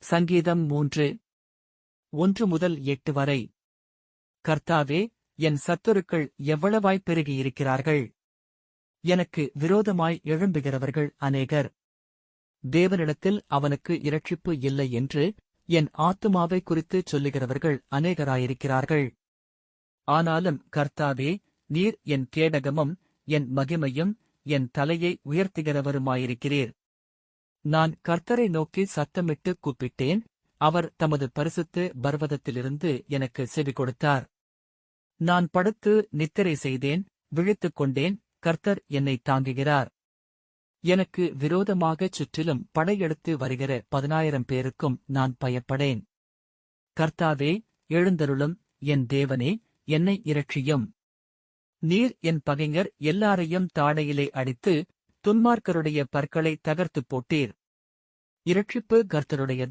சங்கீதம் 3 1 முதல் 8 வரை. கர்த்தாவே, என் சத்துருக்கள் எவ்வளவாய் பெருகியிருக்கிறார்கள்! எனக்கு விரோதமாய் எழும்புகிறவர்கள் அநேகர். தேவனிடத்தில் அவனுக்கு இரட்சிப்பு இல்லை என்று என் ஆத்துமாவைக் குறித்துச் சொல்லுகிறவர்கள் அநேகராயிருக்கிறார்கள். ஆனாலும் கர்த்தாவே, நீர் என் கேடகமும் என் மகிமையும் என் தலையை உயர்த்துகிறவருமாயிருக்கிறீர். நான் கர்த்தரை நோக்கி சத்தமிட்டு கூப்பிட்டேன், அவர் தமது பரிசுத்த பர்வதத்திலிருந்து எனக்கு செவி கொடுத்தார். நான் படுத்து நித்திரை செய்தேன், விழித்துக் கொண்டேன், கர்த்தர் என்னை தாங்குகிறார். எனக்கு விரோதமாகச் சுற்றிலும் படையெடுத்து வருகிற 10,000 பேருக்கும் நான் பயப்படேன். கர்த்தாவே, எழுந்தருளும், என் தேவனே, என்னை இரட்சியும். நீர் என் பகைஞர் எல்லாரையும் தாடையிலே அடித்து, துன்மார்க்கருடைய பற்களை தகர்த்துப் போட்டீர். இரட்சிப்பு கர்த்தருடையது.